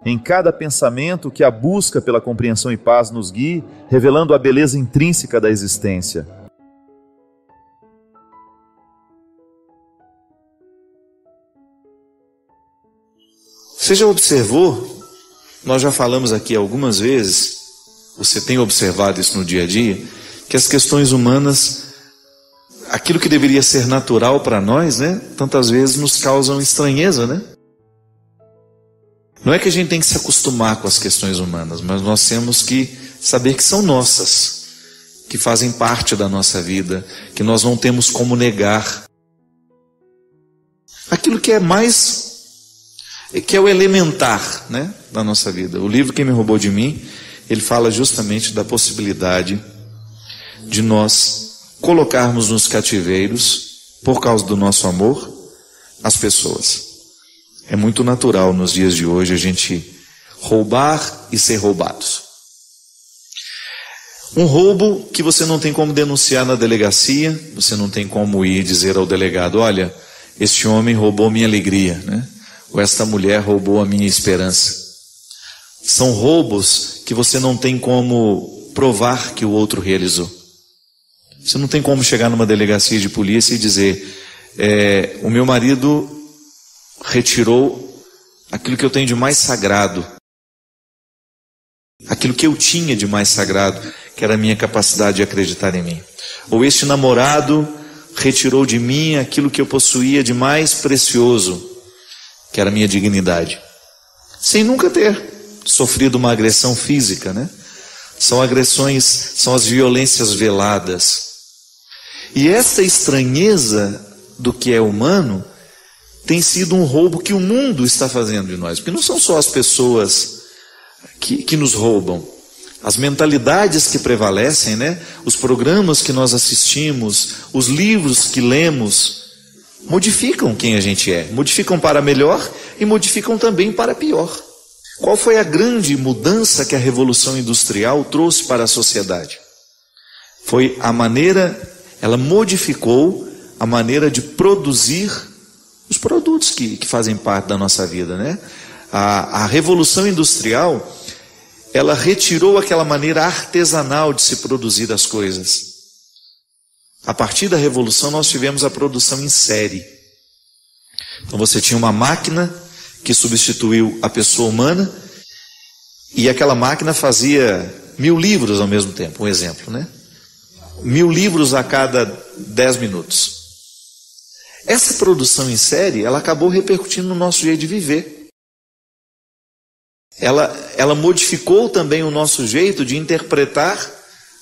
em cada pensamento que a busca pela compreensão e paz nos guie, revelando a beleza intrínseca da existência. Você já observou, nós já falamos aqui algumas vezes, você tem observado isso no dia a dia, que as questões humanas, aquilo que deveria ser natural para nós, né, tantas vezes nos causam estranheza, né? Não é que a gente tem que se acostumar com as questões humanas, mas nós temos que saber que são nossas, que fazem parte da nossa vida, que nós não temos como negar. Aquilo que é mais, que é o elementar, né, da nossa vida. O livro Quem Me Roubou de Mim, ele fala justamente da possibilidade de nós colocarmos nos cativeiros, por causa do nosso amor, as pessoas. É muito natural nos dias de hoje a gente roubar e ser roubados. Um roubo que você não tem como denunciar na delegacia, você não tem como ir dizer ao delegado, olha, este homem roubou minha alegria, né? Ou esta mulher roubou a minha esperança. São roubos que você não tem como provar que o outro realizou. Você não tem como chegar numa delegacia de polícia e dizer, o meu marido retirou aquilo que eu tenho de mais sagrado, aquilo que eu tinha de mais sagrado, que era a minha capacidade de acreditar em mim. Ou este namorado retirou de mim aquilo que eu possuía de mais precioso, que era a minha dignidade, sem nunca ter sofrido uma agressão física, né? São agressões, são as violências veladas. E essa estranheza do que é humano tem sido um roubo que o mundo está fazendo de nós, porque não são só as pessoas que nos roubam, as mentalidades que prevalecem, né? Os programas que nós assistimos, os livros que lemos, modificam quem a gente é, modificam para melhor e modificam também para pior. Qual foi a grande mudança que a Revolução Industrial trouxe para a sociedade? Foi a maneira, ela modificou a maneira de produzir os produtos que fazem parte da nossa vida, né? A Revolução Industrial, ela retirou aquela maneira artesanal de se produzir as coisas. A partir da Revolução nós tivemos a produção em série. Então você tinha uma máquina que substituiu a pessoa humana e aquela máquina fazia 1000 livros ao mesmo tempo, um exemplo, né? 1000 livros a cada 10 minutos. Essa produção em série, ela acabou repercutindo no nosso jeito de viver. Ela modificou também o nosso jeito de interpretar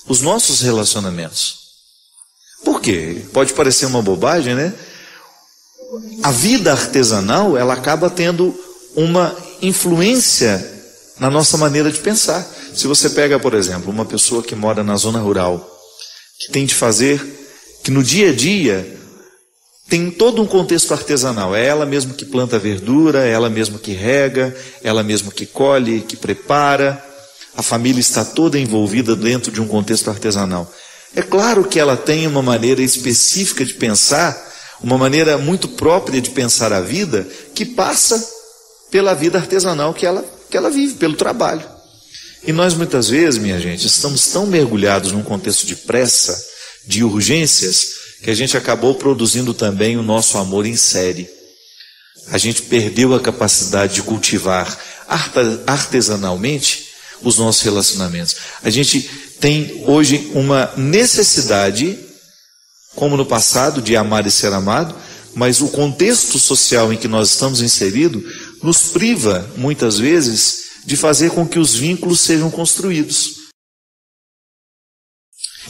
os nossos relacionamentos. Por quê? Pode parecer uma bobagem, né? A vida artesanal, ela acaba tendo uma influência na nossa maneira de pensar. Se você pega, por exemplo, uma pessoa que mora na zona rural, que tem de fazer, que no dia a dia tem todo um contexto artesanal. É ela mesma que planta a verdura, é ela mesma que rega, ela mesma que colhe, que prepara. A família está toda envolvida dentro de um contexto artesanal. É claro que ela tem uma maneira específica de pensar, uma maneira muito própria de pensar a vida, que passa pela vida artesanal que ela vive, pelo trabalho. E nós muitas vezes, minha gente, estamos tão mergulhados num contexto de pressa, de urgências, que a gente acabou produzindo também o nosso amor em série. A gente perdeu a capacidade de cultivar artesanalmente os nossos relacionamentos. A gente tem hoje uma necessidade, como no passado, de amar e ser amado, mas o contexto social em que nós estamos inseridos nos priva, muitas vezes, de fazer com que os vínculos sejam construídos.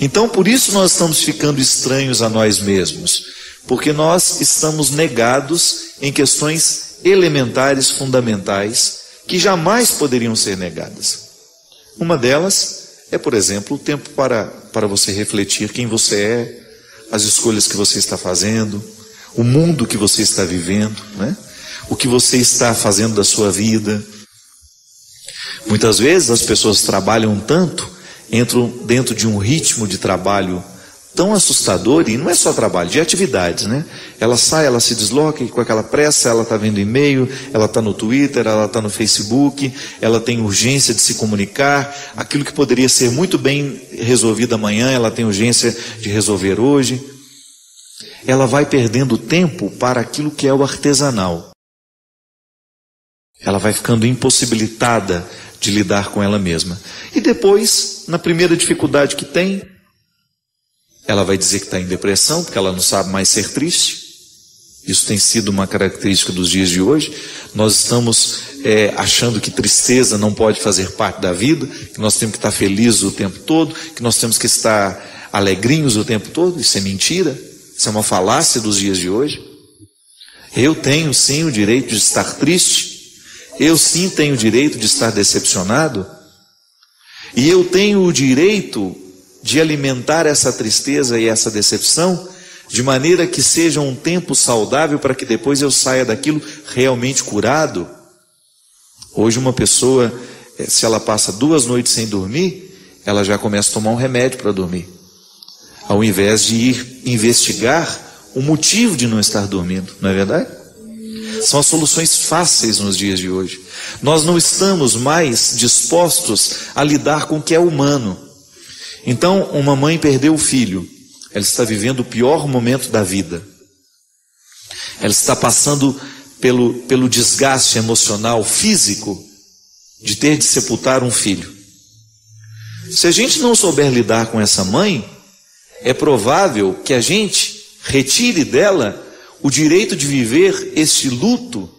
Então, por isso nós estamos ficando estranhos a nós mesmos, porque nós estamos negados em questões elementares, fundamentais, que jamais poderiam ser negadas. Uma delas é, por exemplo, o tempo para você refletir quem você é, as escolhas que você está fazendo, o mundo que você está vivendo, né? O que você está fazendo da sua vida. Muitas vezes as pessoas trabalham tanto, entram dentro de um ritmo de trabalho tão assustador, e não é só trabalho, de atividades, né? Ela sai, ela se desloca e com aquela pressa, ela está vendo e-mail, ela está no Twitter, ela está no Facebook, ela tem urgência de se comunicar, aquilo que poderia ser muito bem resolvido amanhã, ela tem urgência de resolver hoje. Ela vai perdendo tempo para aquilo que é o artesanal. Ela vai ficando impossibilitada de lidar com ela mesma. E depois, na primeira dificuldade que tem, ela vai dizer que está em depressão, porque ela não sabe mais ser triste. Isso tem sido uma característica dos dias de hoje. Nós estamos achando que tristeza não pode fazer parte da vida, que nós temos que estar felizes o tempo todo, que nós temos que estar alegrinhos o tempo todo. Isso é mentira, isso é uma falácia dos dias de hoje. Eu tenho sim o direito de estar triste, eu sim tenho o direito de estar decepcionado, e eu tenho o direito de alimentar essa tristeza e essa decepção de maneira que seja um tempo saudável para que depois eu saia daquilo realmente curado. Hoje uma pessoa, se ela passa 2 noites sem dormir, ela já começa a tomar um remédio para dormir, ao invés de ir investigar o motivo de não estar dormindo, não é verdade? São as soluções fáceis nos dias de hoje. Nós não estamos mais dispostos a lidar com o que é humano. Então, uma mãe perdeu o filho, ela está vivendo o pior momento da vida. Ela está passando pelo desgaste emocional, físico, de ter de sepultar um filho. Se a gente não souber lidar com essa mãe, é provável que a gente retire dela o direito de viver esse luto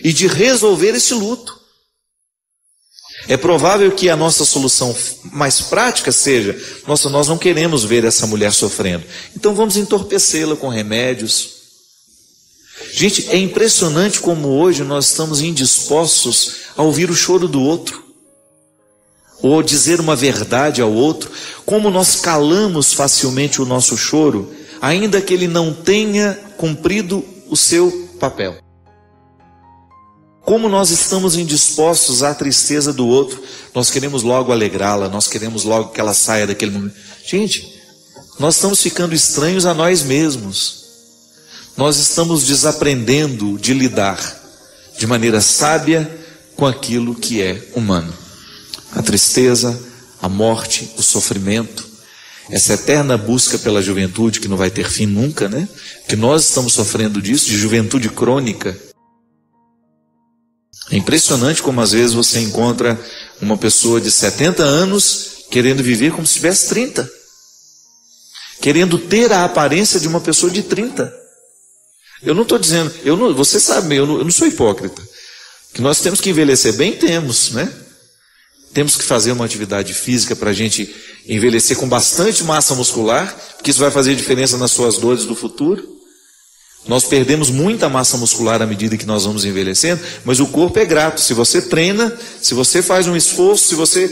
e de resolver esse luto. É provável que a nossa solução mais prática seja: nossa, nós não queremos ver essa mulher sofrendo, então vamos entorpecê-la com remédios. Gente, é impressionante como hoje nós estamos indispostos a ouvir o choro do outro, ou dizer uma verdade ao outro, como nós calamos facilmente o nosso choro, ainda que ele não tenha cumprido o seu papel. Como nós estamos indispostos à tristeza do outro, nós queremos logo alegrá-la, nós queremos logo que ela saia daquele momento. Gente, nós estamos ficando estranhos a nós mesmos. Nós estamos desaprendendo de lidar de maneira sábia com aquilo que é humano. A tristeza, a morte, o sofrimento, essa eterna busca pela juventude que não vai ter fim nunca, né? Que nós estamos sofrendo disso, de juventude crônica. É impressionante como às vezes você encontra uma pessoa de 70 anos querendo viver como se tivesse 30. Querendo ter a aparência de uma pessoa de 30. Eu não estou dizendo, você sabe, eu não sou hipócrita. Que nós temos que envelhecer bem, temos, né? Temos que fazer uma atividade física para a gente envelhecer com bastante massa muscular, porque isso vai fazer diferença nas suas dores do futuro. Nós perdemos muita massa muscular à medida que nós vamos envelhecendo, mas o corpo é grato. Se você treina, se você faz um esforço, se você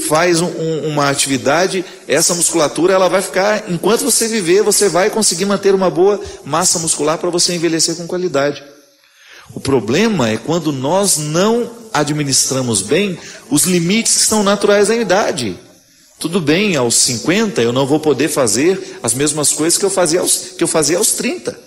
faz uma atividade, essa musculatura ela vai ficar, enquanto você viver, você vai conseguir manter uma boa massa muscular para você envelhecer com qualidade. O problema é quando nós não administramos bem os limites que são naturais da idade. Tudo bem, aos 50 eu não vou poder fazer as mesmas coisas que eu fazia aos 30.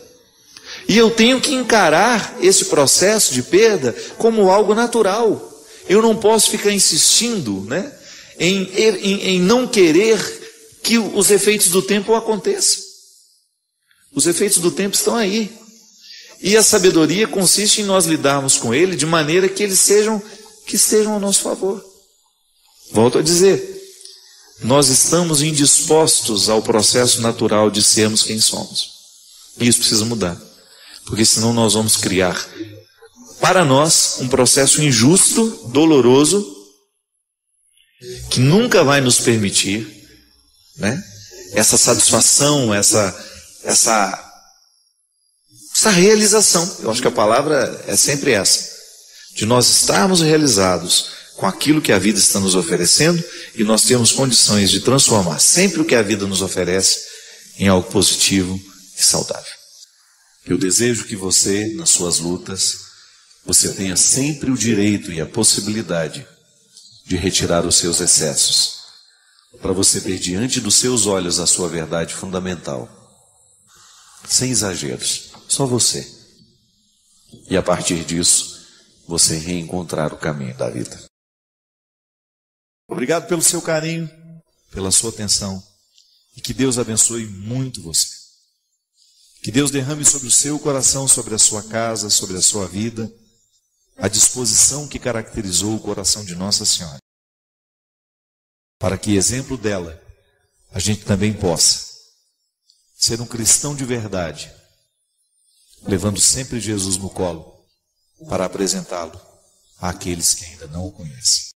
E eu tenho que encarar esse processo de perda como algo natural. Eu não posso ficar insistindo, né, em não querer que os efeitos do tempo aconteçam. Os efeitos do tempo estão aí. E a sabedoria consiste em nós lidarmos com ele de maneira que eles estejam ao nosso favor. Volto a dizer, nós estamos indispostos ao processo natural de sermos quem somos. E isso precisa mudar. Porque senão nós vamos criar para nós um processo injusto, doloroso, que nunca vai nos permitir, né, essa satisfação, essa realização. Eu acho que a palavra é sempre essa, de nós estarmos realizados com aquilo que a vida está nos oferecendo e nós temos condições de transformar sempre o que a vida nos oferece em algo positivo e saudável. Eu desejo que você, nas suas lutas, você tenha sempre o direito e a possibilidade de retirar os seus excessos. para você ver diante dos seus olhos a sua verdade fundamental. Sem exageros, só você. E a partir disso, você reencontrar o caminho da vida. Obrigado pelo seu carinho, pela sua atenção. E que Deus abençoe muito você. Que Deus derrame sobre o seu coração, sobre a sua casa, sobre a sua vida, a disposição que caracterizou o coração de Nossa Senhora. Para que, exemplo dela, a gente também possa ser um cristão de verdade, levando sempre Jesus no colo, para apresentá-lo àqueles que ainda não o conhecem.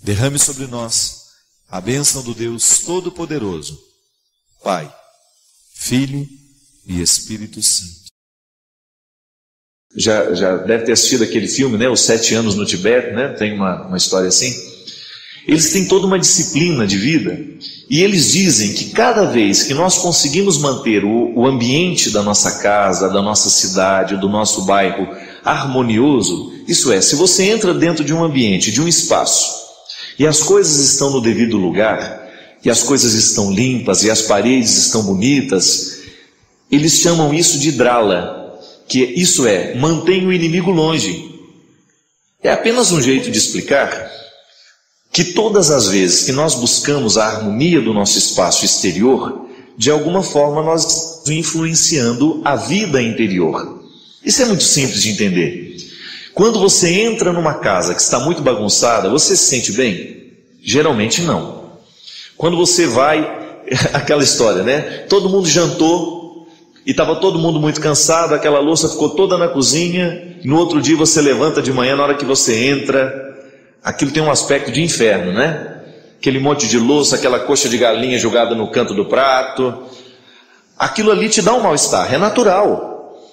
Derrame sobre nós a bênção do Deus Todo-Poderoso, Pai, Filho e Espírito Santo. Já deve ter assistido aquele filme, né? Os 7 anos no Tibete, né? Tem uma história assim. Eles têm toda uma disciplina de vida e eles dizem que cada vez que nós conseguimos manter o ambiente da nossa casa, da nossa cidade, do nosso bairro harmonioso, isso é, se você entra dentro de um ambiente, de um espaço, e as coisas estão no devido lugar, e as coisas estão limpas, e as paredes estão bonitas, eles chamam isso de drala, que isso é, mantém o inimigo longe. É apenas um jeito de explicar que todas as vezes que nós buscamos a harmonia do nosso espaço exterior, de alguma forma nós estamos influenciando a vida interior. Isso é muito simples de entender. Quando você entra numa casa que está muito bagunçada, você se sente bem? Geralmente não. Quando você vai, aquela história, né? Todo mundo jantou e estava todo mundo muito cansado, aquela louça ficou toda na cozinha, e no outro dia você levanta de manhã, na hora que você entra, aquilo tem um aspecto de inferno, né? Aquele monte de louça, aquela coxa de galinha jogada no canto do prato. Aquilo ali te dá um mal-estar, é natural.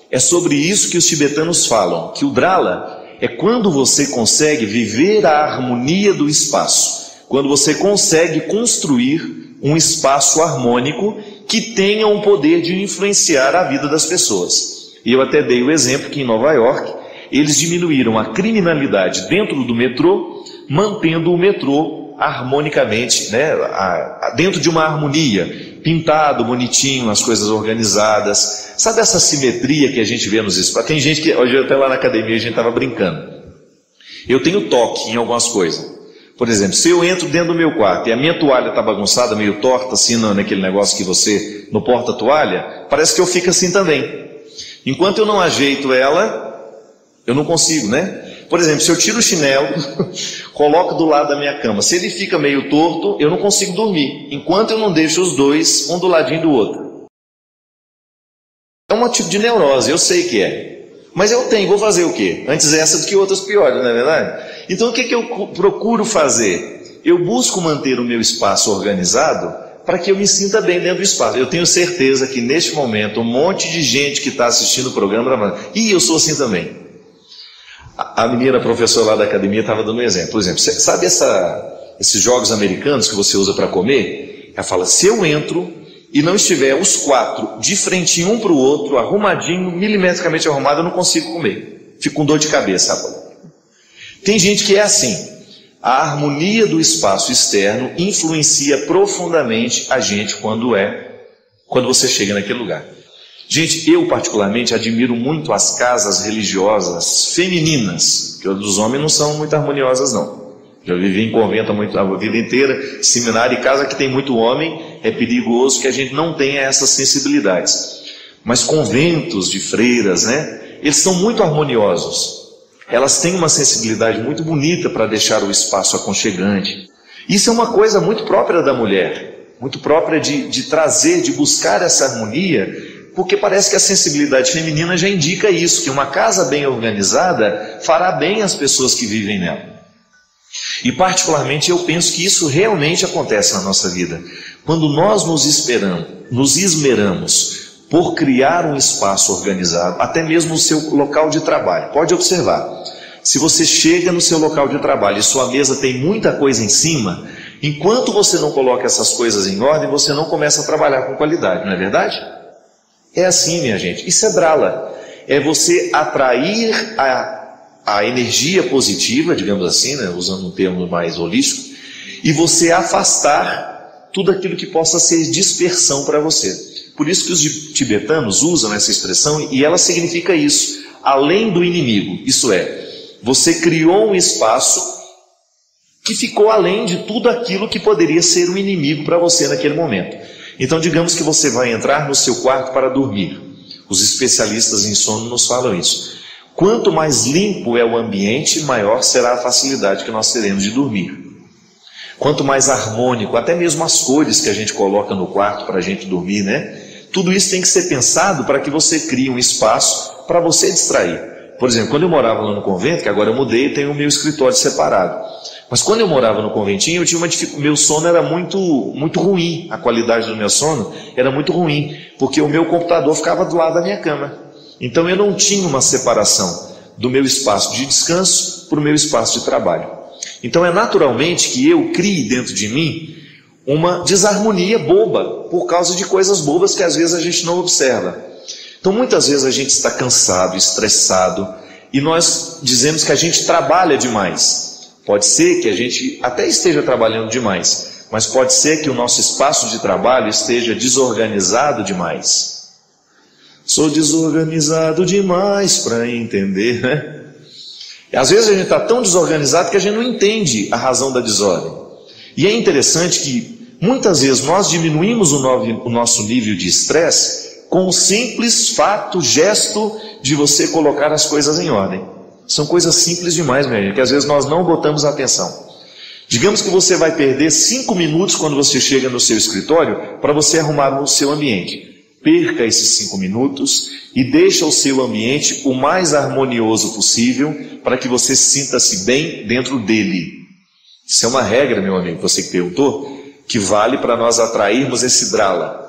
É sobre isso que os tibetanos falam, que o drala é quando você consegue viver a harmonia do espaço, quando você consegue construir um espaço harmônico que tenha um poder de influenciar a vida das pessoas. E eu até dei o exemplo que em Nova York, eles diminuíram a criminalidade dentro do metrô, mantendo o metrô harmonicamente, né, dentro de uma harmonia, pintado, bonitinho, as coisas organizadas. Sabe essa simetria que a gente vê nos espaços? Tem gente que, hoje até lá na academia a gente estava brincando. Eu tenho toque em algumas coisas. Por exemplo, se eu entro dentro do meu quarto e a minha toalha está bagunçada, meio torta, assim, naquele negócio que você, no porta-toalha, parece que eu fico assim também. Enquanto eu não ajeito ela, eu não consigo, né? Por exemplo, se eu tiro o chinelo, coloco do lado da minha cama, se ele fica meio torto, eu não consigo dormir, enquanto eu não deixo os dois, um do ladinho do outro. É um tipo de neurose, eu sei que é. Mas eu tenho, vou fazer o quê? Antes essa do que outras piores, não é verdade? Então o que eu procuro fazer? Eu busco manter o meu espaço organizado para que eu me sinta bem dentro do espaço. Eu tenho certeza que neste momento um monte de gente que está assistindo o programa está falando, eu sou assim também. A menina professora lá da academia estava dando um exemplo. Por exemplo, sabe esses jogos americanos que você usa para comer? Ela fala, se eu entro e não estiver os 4 de frente um para o outro, arrumadinho, milimetricamente arrumado, eu não consigo comer. Fico com dor de cabeça. Sabe? Tem gente que é assim. A harmonia do espaço externo influencia profundamente a gente quando você chega naquele lugar. Gente, eu particularmente admiro muito as casas religiosas femininas, que as dos homens não são muito harmoniosas não. Já vivi em convento a vida inteira, seminário e casa que tem muito homem, é perigoso que a gente não tenha essas sensibilidades. Mas conventos de freiras, né? Eles são muito harmoniosos. Elas têm uma sensibilidade muito bonita para deixar o espaço aconchegante. Isso é uma coisa muito própria da mulher, muito própria de trazer, de buscar essa harmonia, porque parece que a sensibilidade feminina já indica isso, que uma casa bem organizada fará bem às pessoas que vivem nela. E particularmente eu penso que isso realmente acontece na nossa vida. Quando nós nos esmeramos por criar um espaço organizado, até mesmo no seu local de trabalho. Pode observar, se você chega no seu local de trabalho e sua mesa tem muita coisa em cima, enquanto você não coloca essas coisas em ordem, você não começa a trabalhar com qualidade, não é verdade? É assim, minha gente, isso é drala, é você atrair a energia positiva, digamos assim, né, usando um termo mais holístico, e você afastar tudo aquilo que possa ser dispersão para você. Por isso que os tibetanos usam essa expressão, e ela significa isso, além do inimigo. Isso é, você criou um espaço que ficou além de tudo aquilo que poderia ser um inimigo para você naquele momento. Então digamos que você vai entrar no seu quarto para dormir. Os especialistas em sono nos falam isso. Quanto mais limpo é o ambiente, maior será a facilidade que nós teremos de dormir. Quanto mais harmônico, até mesmo as cores que a gente coloca no quarto para a gente dormir, né? Tudo isso tem que ser pensado para que você crie um espaço para você distrair. Por exemplo, quando eu morava lá no convento, que agora eu mudei e tenho o meu escritório separado. Mas quando eu morava no conventinho, eu tinha uma dificuldade, meu sono era muito ruim, a qualidade do meu sono era muito ruim, porque o meu computador ficava do lado da minha cama. Então eu não tinha uma separação do meu espaço de descanso para o meu espaço de trabalho. Então é naturalmente que eu crie dentro de mim uma desarmonia boba, por causa de coisas bobas que às vezes a gente não observa. Então muitas vezes a gente está cansado, estressado, e nós dizemos que a gente trabalha demais. Pode ser que a gente até esteja trabalhando demais, mas pode ser que o nosso espaço de trabalho esteja desorganizado demais. Sou desorganizado demais para entender, né? E às vezes a gente está tão desorganizado que a gente não entende a razão da desordem. E é interessante que muitas vezes nós diminuímos o nosso nível de estresse com o simples fato, gesto de você colocar as coisas em ordem. São coisas simples demais, minha gente, que às vezes nós não botamos atenção. Digamos que você vai perder 5 minutos quando você chega no seu escritório para você arrumar o seu ambiente. Perca esses 5 minutos e deixa o seu ambiente o mais harmonioso possível para que você sinta-se bem dentro dele. Isso é uma regra, meu amigo, você que perguntou, que vale para nós atrairmos esse drala,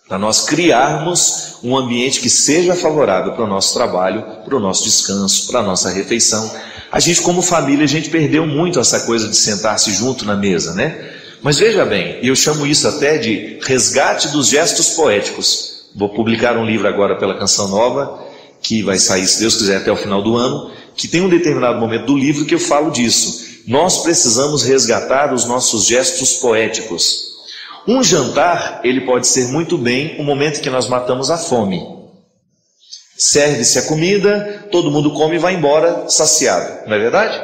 para nós criarmos um ambiente que seja favorável para o nosso trabalho, para o nosso descanso, para a nossa refeição. A gente, como família, a gente perdeu muito essa coisa de sentar-se junto na mesa, né? Mas veja bem, eu chamo isso até de resgate dos gestos poéticos. Vou publicar um livro agora pela Canção Nova, que vai sair, se Deus quiser, até o final do ano, que tem um determinado momento do livro que eu falo disso. Nós precisamos resgatar os nossos gestos poéticos. Um jantar, ele pode ser muito bem o momento que nós matamos a fome. Serve-se a comida, todo mundo come e vai embora saciado, não é verdade?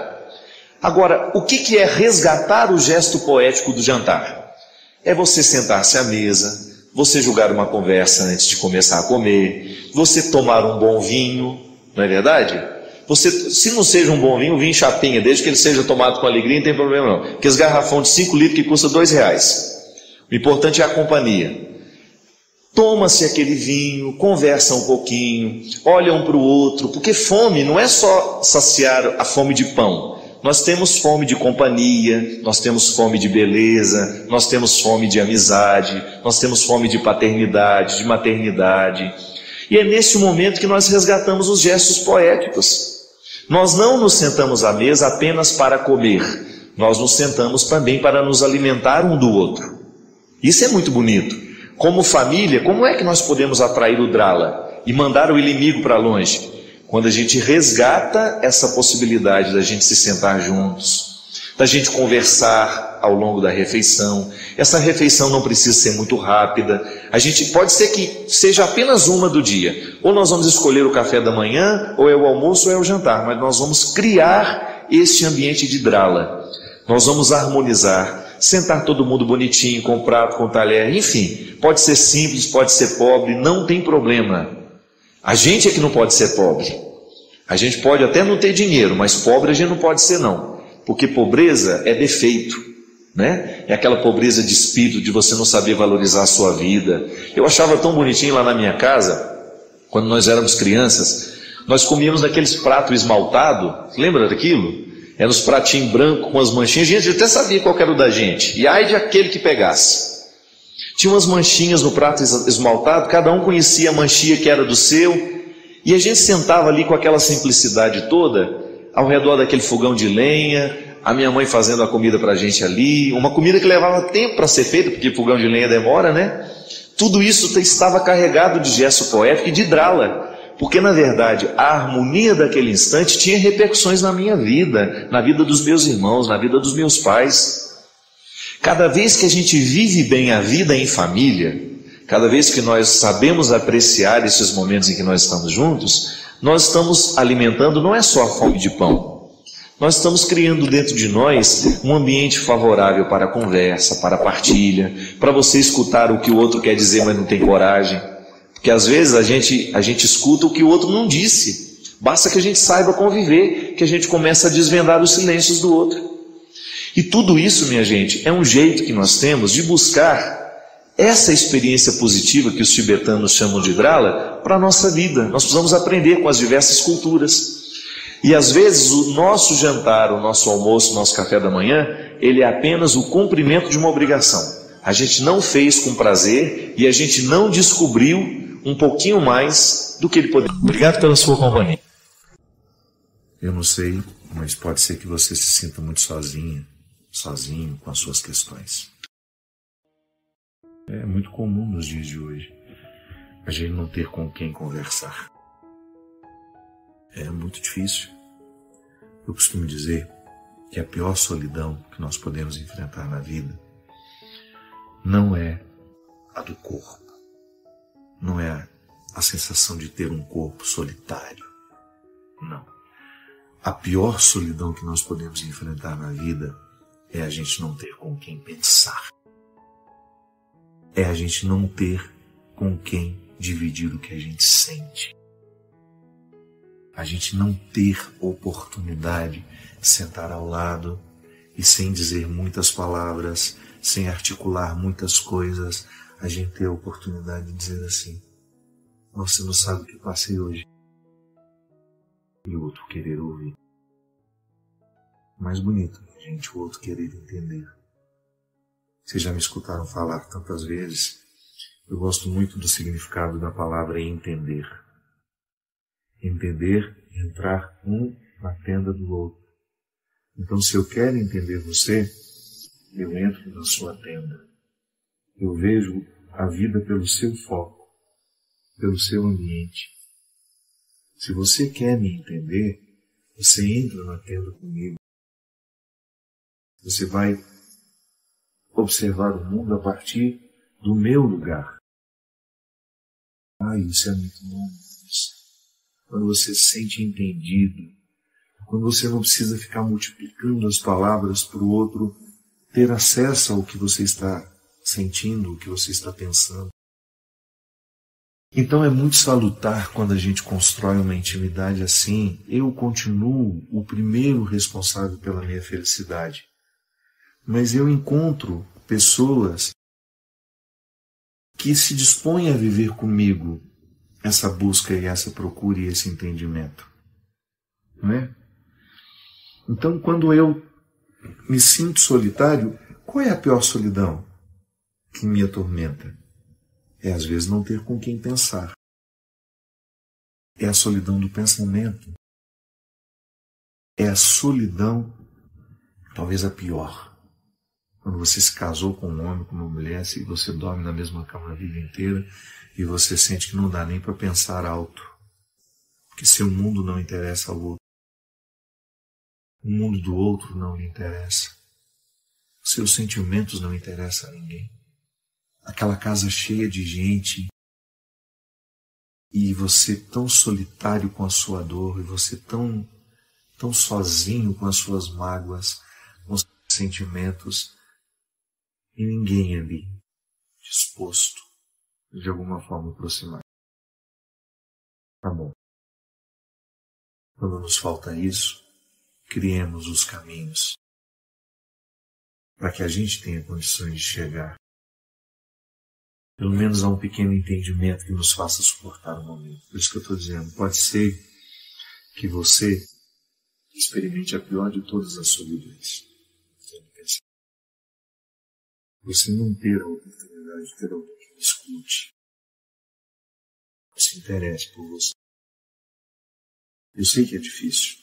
Agora, o que é resgatar o gesto poético do jantar? É você sentar-se à mesa, você julgar uma conversa antes de começar a comer, você tomar um bom vinho, não é verdade? Você, se não seja um bom vinho chapinha, desde que ele seja tomado com alegria, não tem problema não. Porque esse garrafão de 5 litros que custa R$2. O importante é a companhia. Toma-se aquele vinho, conversa um pouquinho, olha um para o outro, porque fome não é só saciar a fome de pão. Nós temos fome de companhia, nós temos fome de beleza, nós temos fome de amizade, nós temos fome de paternidade, de maternidade. E é nesse momento que nós resgatamos os gestos poéticos. Nós não nos sentamos à mesa apenas para comer, nós nos sentamos também para nos alimentar um do outro. Isso é muito bonito. Como família, como é que nós podemos atrair o drala e mandar o inimigo para longe? Quando a gente resgata essa possibilidade da gente se sentar juntos, da gente conversar ao longo da refeição. Essa refeição não precisa ser muito rápida. A gente pode ser que seja apenas uma do dia. Ou nós vamos escolher o café da manhã, ou é o almoço, ou é o jantar. Mas nós vamos criar este ambiente de drala. Nós vamos harmonizar, sentar todo mundo bonitinho, com prato, com talher, enfim. Pode ser simples, pode ser pobre, não tem problema. A gente é que não pode ser pobre. A gente pode até não ter dinheiro, mas pobre a gente não pode ser não. Porque pobreza é defeito, né? É aquela pobreza de espírito, de você não saber valorizar a sua vida. Eu achava tão bonitinho lá na minha casa, quando nós éramos crianças, nós comíamos naqueles pratos esmaltados, lembra daquilo? Eram os pratinhos brancos com as manchinhas, a gente até sabia qual era o da gente. E ai de aquele que pegasse. Tinha umas manchinhas no prato esmaltado, cada um conhecia a manchinha que era do seu, e a gente sentava ali com aquela simplicidade toda, ao redor daquele fogão de lenha, a minha mãe fazendo a comida para a gente ali, uma comida que levava tempo para ser feita, porque fogão de lenha demora, né? Tudo isso estava carregado de gesto poético e de drala, porque na verdade a harmonia daquele instante tinha repercussões na minha vida, na vida dos meus irmãos, na vida dos meus pais. Cada vez que a gente vive bem a vida em família, cada vez que nós sabemos apreciar esses momentos em que nós estamos juntos, nós estamos alimentando não é só a fome de pão, nós estamos criando dentro de nós um ambiente favorável para a conversa, para a partilha, para você escutar o que o outro quer dizer, mas não tem coragem. Porque às vezes a gente escuta o que o outro não disse. Basta que a gente saiba conviver, que a gente começa a desvendar os silêncios do outro. E tudo isso, minha gente, é um jeito que nós temos de buscar essa experiência positiva que os tibetanos chamam de Drala para a nossa vida. Nós precisamos aprender com as diversas culturas. E às vezes o nosso jantar, o nosso almoço, o nosso café da manhã, ele é apenas o cumprimento de uma obrigação. A gente não fez com prazer e a gente não descobriu um pouquinho mais do que ele poderia. Obrigado pela sua companhia. Eu não sei, mas pode ser que você se sinta muito sozinho com as suas questões. É muito comum nos dias de hoje a gente não ter com quem conversar. É muito difícil. Eu costumo dizer que a pior solidão que nós podemos enfrentar na vida não é a do corpo, não é a sensação de ter um corpo solitário, não. A pior solidão que nós podemos enfrentar na vida é a gente não ter com quem pensar. É a gente não ter com quem dividir o que a gente sente. A gente não ter oportunidade de sentar ao lado e sem dizer muitas palavras, sem articular muitas coisas, a gente ter a oportunidade de dizer assim: você não sabe o que eu passei hoje. E o outro querer ouvir. Mais bonito, gente, o outro querer entender. Vocês já me escutaram falar tantas vezes. Eu gosto muito do significado da palavra entender. Entender, entrar um na tenda do outro. Então, se eu quero entender você, eu entro na sua tenda. Eu vejo a vida pelo seu foco, pelo seu ambiente. Se você quer me entender, você entra na tenda comigo. Você vai observar o mundo a partir do meu lugar. Isso é muito bom. Quando você se sente entendido, quando você não precisa ficar multiplicando as palavras para o outro ter acesso ao que você está sentindo, o que você está pensando. Então é muito salutar quando a gente constrói uma intimidade assim. Eu continuo o primeiro responsável pela minha felicidade. Mas eu encontro pessoas que se dispõem a viver comigo essa busca e essa procura e esse entendimento. Não é? Então, quando eu me sinto solitário, qual é a pior solidão que me atormenta? É às vezes não ter com quem pensar. É a solidão do pensamento. É a solidão, talvez a pior. Quando você se casou com um homem, com uma mulher, se você dorme na mesma cama a vida inteira e você sente que não dá nem para pensar alto, porque seu mundo não interessa ao outro. O mundo do outro não lhe interessa. Seus sentimentos não interessam a ninguém. Aquela casa cheia de gente e você tão solitário com a sua dor e você tão sozinho com as suas mágoas, com os seus sentimentos e ninguém ali disposto de alguma forma aproximar. Tá bom. Quando nos falta isso, criemos os caminhos para que a gente tenha condições de chegar pelo menos a um pequeno entendimento que nos faça suportar o momento. Por isso que eu estou dizendo, pode ser que você experimente a pior de todas as solidões. Você não ter a oportunidade de ter alguém que escute, que se interesse por você. Eu sei que é difícil.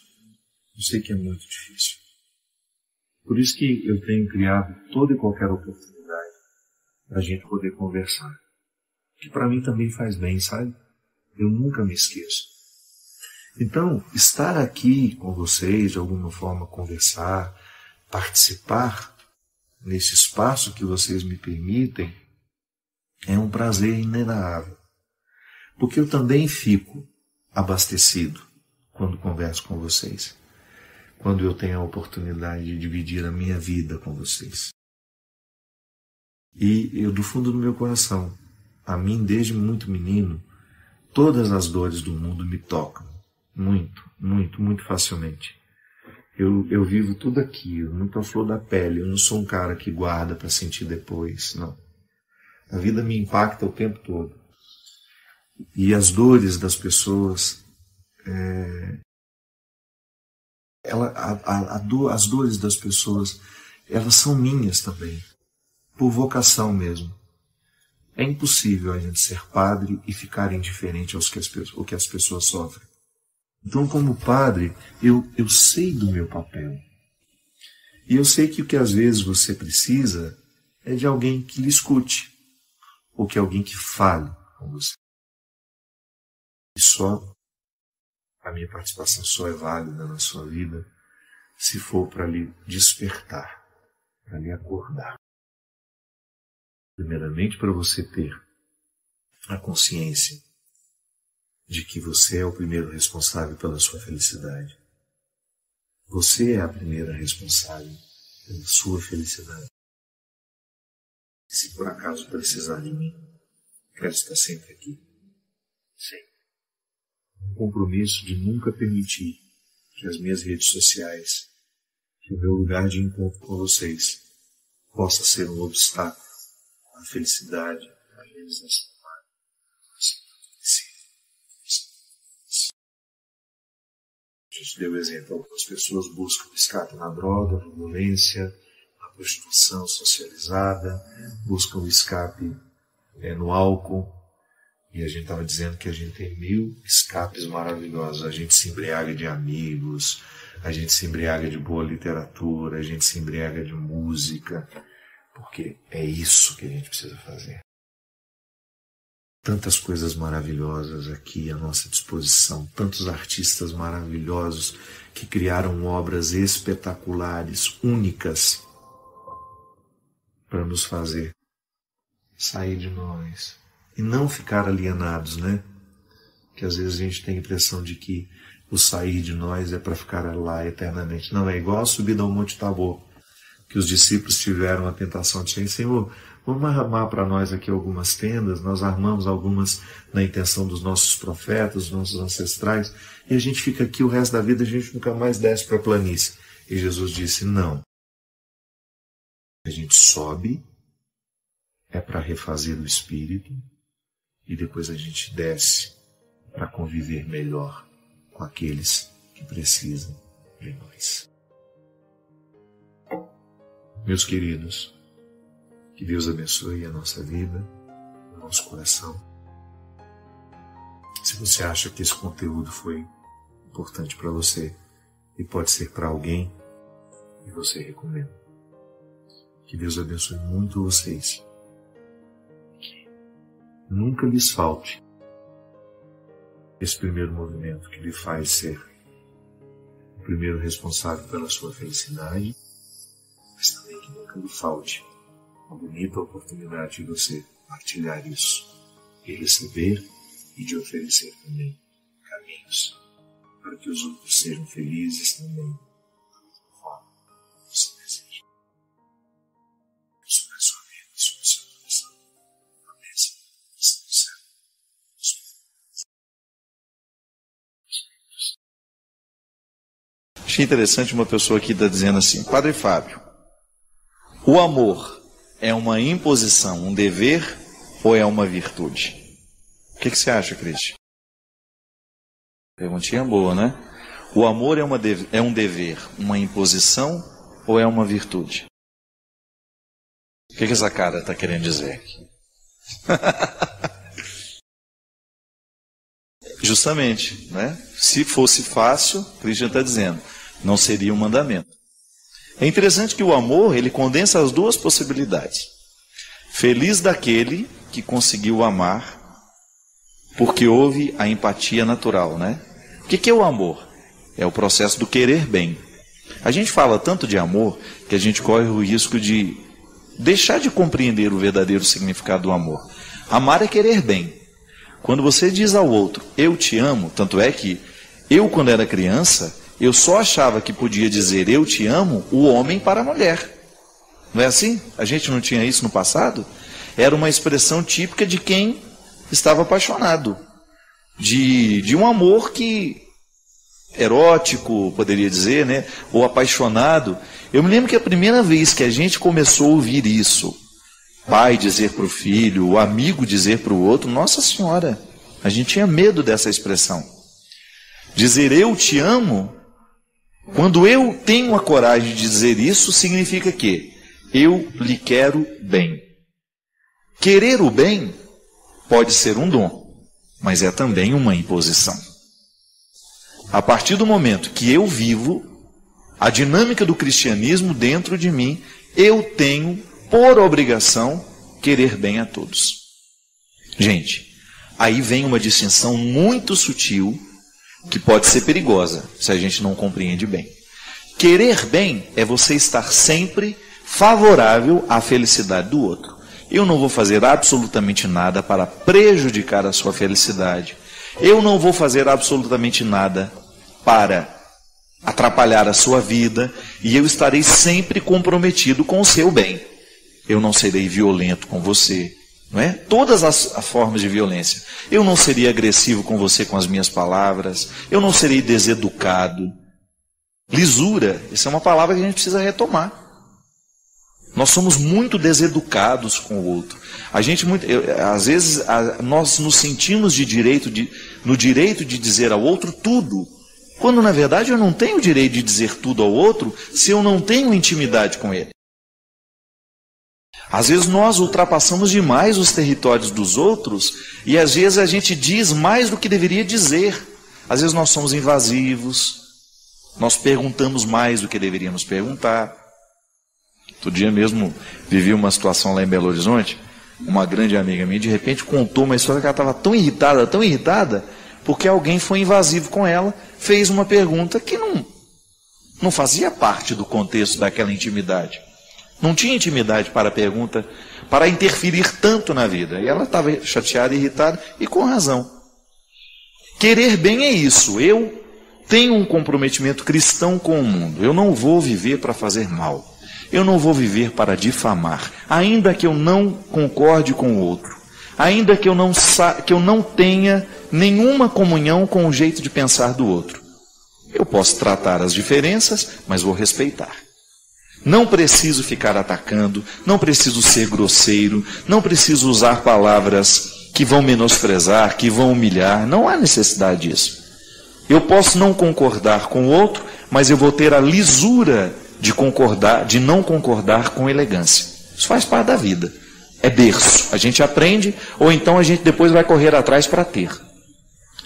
Eu sei que é muito difícil. Por isso que eu tenho criado toda e qualquer oportunidade para a gente poder conversar. Que para mim também faz bem, sabe? Eu nunca me esqueço. Então, estar aqui com vocês, de alguma forma conversar, participar, nesse espaço que vocês me permitem, é um prazer inenarrável. Porque eu também fico abastecido quando converso com vocês, quando eu tenho a oportunidade de dividir a minha vida com vocês. E eu, do fundo do meu coração, a mim, desde muito menino, todas as dores do mundo me tocam. Muito, muito, muito facilmente. Eu vivo tudo aqui, muito à flor da pele. Eu não sou um cara que guarda para sentir depois, não. A vida me impacta o tempo todo. E as dores das pessoas, as dores das pessoas, elas são minhas também, por vocação mesmo. É impossível a gente ser padre e ficar indiferente ao que as pessoas sofrem. Então, como padre, eu sei do meu papel. E eu sei que o que às vezes você precisa é de alguém que lhe escute, ou que alguém que fale com você. E a minha participação só é válida na sua vida se for para lhe despertar, para lhe acordar. Primeiramente, para você ter a consciência de que você é o primeiro responsável pela sua felicidade. Você é a primeira responsável pela sua felicidade. E se por acaso precisar de mim, quero estar sempre aqui. Sim. Um compromisso de nunca permitir que as minhas redes sociais, que o meu lugar de encontro com vocês, possa ser um obstáculo à felicidade, à realização. Jesus deu exemplo. Algumas pessoas buscam escape na droga, na violência, na prostituição socializada, buscam escape no álcool. E a gente estava dizendo que a gente tem 1000 escapes maravilhosos. A gente se embriaga de amigos, a gente se embriaga de boa literatura, a gente se embriaga de música, porque é isso que a gente precisa fazer. Tantas coisas maravilhosas aqui à nossa disposição, tantos artistas maravilhosos que criaram obras espetaculares, únicas, para nos fazer sair de nós e não ficar alienados, né? Que às vezes a gente tem a impressão de que o sair de nós é para ficar lá eternamente. Não, é igual a subida ao Monte Tabor, que os discípulos tiveram a tentação de dizer: Senhor, vamos armar para nós aqui algumas tendas. Nós armamos algumas na intenção dos nossos profetas, dos nossos ancestrais, e a gente fica aqui o resto da vida, a gente nunca mais desce para a planície. E Jesus disse: não. A gente sobe, é para refazer o espírito, e depois a gente desce para conviver melhor com aqueles que precisam de nós. Meus queridos, que Deus abençoe a nossa vida, o nosso coração. Se você acha que esse conteúdo foi importante para você e pode ser para alguém, e você recomenda. Que Deus abençoe muito vocês. Que nunca lhes falte esse primeiro movimento que lhe faz ser o primeiro responsável pela sua felicidade, mas também que nunca lhe falte uma bonita oportunidade de você partilhar isso e receber e de oferecer também caminhos para que os outros sejam felizes também da mesma forma que você deseja. Sobre a sua vida, sobre o seu coração, a bênção do céu. Achei interessante uma pessoa aqui está dizendo assim: Padre Fábio, o amor é uma imposição, um dever, ou é uma virtude? O que você acha, Cristian? Perguntinha boa, né? O amor é um dever, uma imposição, ou é uma virtude? O que essa cara está querendo dizer aqui? Justamente, né? Se fosse fácil, Cristian está dizendo, não seria um mandamento. É interessante que o amor, ele condensa as duas possibilidades. Feliz daquele que conseguiu amar, porque houve a empatia natural, né? O que é o amor? É o processo do querer bem. A gente fala tanto de amor que a gente corre o risco de deixar de compreender o verdadeiro significado do amor. Amar é querer bem. Quando você diz ao outro, eu te amo, tanto é que eu, quando era criança, eu só achava que podia dizer eu te amo o homem para a mulher. Não é assim? A gente não tinha isso no passado? Era uma expressão típica de quem estava apaixonado. De um amor que erótico, poderia dizer, né? Ou apaixonado. Eu me lembro que a primeira vez que a gente começou a ouvir isso, pai dizer para o filho, o amigo dizer para o outro, Nossa Senhora, a gente tinha medo dessa expressão. Dizer eu te amo, quando eu tenho a coragem de dizer isso, significa que eu lhe quero bem. Querer o bem pode ser um dom, mas é também uma imposição. A partir do momento que eu vivo a dinâmica do cristianismo dentro de mim, eu tenho, por obrigação, querer bem a todos. Gente, aí vem uma distinção muito sutil, que pode ser perigosa, se a gente não compreende bem. Querer bem é você estar sempre favorável à felicidade do outro. Eu não vou fazer absolutamente nada para prejudicar a sua felicidade. Eu não vou fazer absolutamente nada para atrapalhar a sua vida, e eu estarei sempre comprometido com o seu bem. Eu não serei violento com você, não é? Todas as formas de violência. Eu não serei agressivo com você com as minhas palavras, eu não serei deseducado. Lisura, essa é uma palavra que a gente precisa retomar. Nós somos muito deseducados com o outro. Às vezes, nós nos sentimos no direito de dizer ao outro tudo, quando na verdade eu não tenho o direito de dizer tudo ao outro se eu não tenho intimidade com ele. Às vezes nós ultrapassamos demais os territórios dos outros e às vezes a gente diz mais do que deveria dizer. Às vezes nós somos invasivos, nós perguntamos mais do que deveríamos perguntar. Outro dia mesmo vivi uma situação lá em Belo Horizonte, uma grande amiga minha de repente contou uma história que ela estava tão irritada, porque alguém foi invasivo com ela, fez uma pergunta que não fazia parte do contexto daquela intimidade. Não tinha intimidade para a pergunta, para interferir tanto na vida. E ela estava chateada, irritada, e com razão. Querer bem é isso. Eu tenho um comprometimento cristão com o mundo. Eu não vou viver para fazer mal. Eu não vou viver para difamar. Ainda que eu não concorde com o outro. Ainda que eu não tenha nenhuma comunhão com o jeito de pensar do outro. Eu posso tratar as diferenças, mas vou respeitar. Não preciso ficar atacando, não preciso ser grosseiro, não preciso usar palavras que vão menosprezar, que vão humilhar. Não há necessidade disso. Eu posso não concordar com o outro, mas eu vou ter a lisura de não concordar com elegância. Isso faz parte da vida. É berço. A gente aprende, ou então a gente depois vai correr atrás para ter.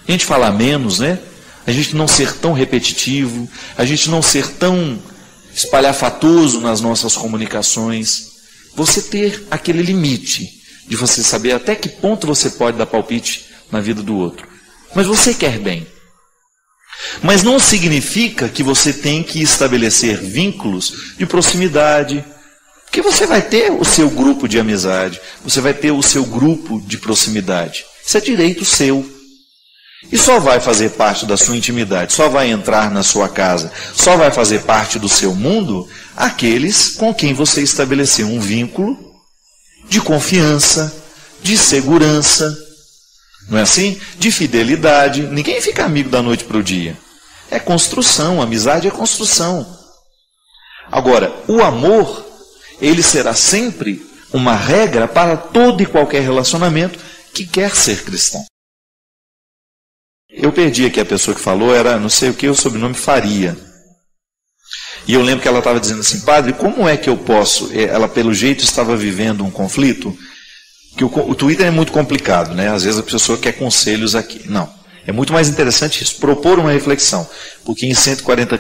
A gente falar menos, né? A gente não ser tão repetitivo, a gente não ser tão espalhafatoso nas nossas comunicações. Você ter aquele limite de você saber até que ponto você pode dar palpite na vida do outro. Mas você quer bem. Mas não significa que você tem que estabelecer vínculos de proximidade, porque você vai ter o seu grupo de amizade, você vai ter o seu grupo de proximidade. Isso é direito seu. E só vai fazer parte da sua intimidade, só vai entrar na sua casa, só vai fazer parte do seu mundo aqueles com quem você estabeleceu um vínculo de confiança, de segurança, não é assim? De fidelidade. Ninguém fica amigo da noite para o dia. É construção, amizade é construção. Agora, o amor, ele será sempre uma regra para todo e qualquer relacionamento que quer ser cristão. Eu perdi aqui a pessoa que falou, era não sei o que, o sobrenome Faria. E eu lembro que ela estava dizendo assim, padre, como é que eu posso... Ela, pelo jeito, estava vivendo um conflito, que o Twitter é muito complicado, né? Às vezes a pessoa quer conselhos aqui. Não, é muito mais interessante isso, propor uma reflexão. Porque em 140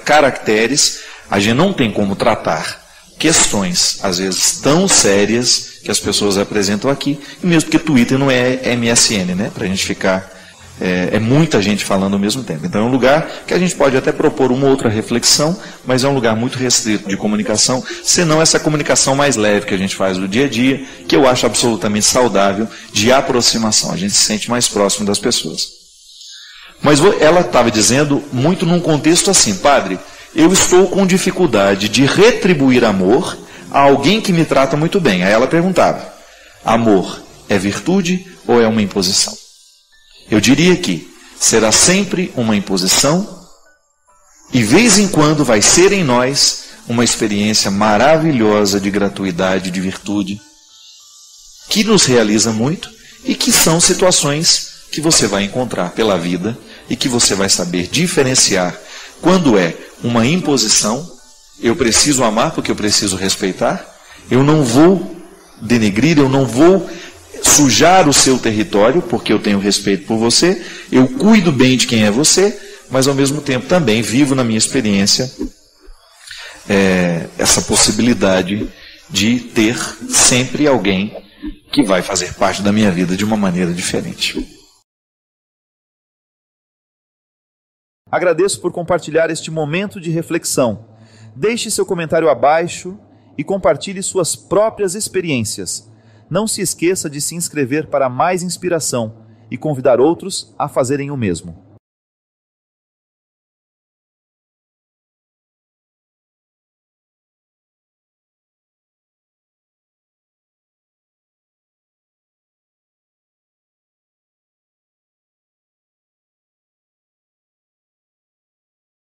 caracteres, a gente não tem como tratar questões, às vezes, tão sérias que as pessoas apresentam aqui, e mesmo porque Twitter não é MSN, né? Para a gente ficar É muita gente falando ao mesmo tempo. Então é um lugar que a gente pode até propor uma outra reflexão, mas é um lugar muito restrito de comunicação, senão essa comunicação mais leve que a gente faz no dia a dia, que eu acho absolutamente saudável, de aproximação. A gente se sente mais próximo das pessoas. Mas ela estava dizendo muito num contexto assim: padre, eu estou com dificuldade de retribuir amor a alguém que me trata muito bem. Aí ela perguntava: amor é virtude ou é uma imposição? Eu diria que será sempre uma imposição e, vez em quando, vai ser em nós uma experiência maravilhosa de gratuidade, de virtude, que nos realiza muito e que são situações que você vai encontrar pela vida e que você vai saber diferenciar quando é uma imposição. Eu preciso amar porque eu preciso respeitar, eu não vou denegrir, eu não vou sujar o seu território, porque eu tenho respeito por você, eu cuido bem de quem é você, mas ao mesmo tempo também vivo na minha experiência essa possibilidade de ter sempre alguém que vai fazer parte da minha vida de uma maneira diferente. Agradeço por compartilhar este momento de reflexão. Deixe seu comentário abaixo e compartilhe suas próprias experiências. Não se esqueça de se inscrever para mais inspiração e convidar outros a fazerem o mesmo.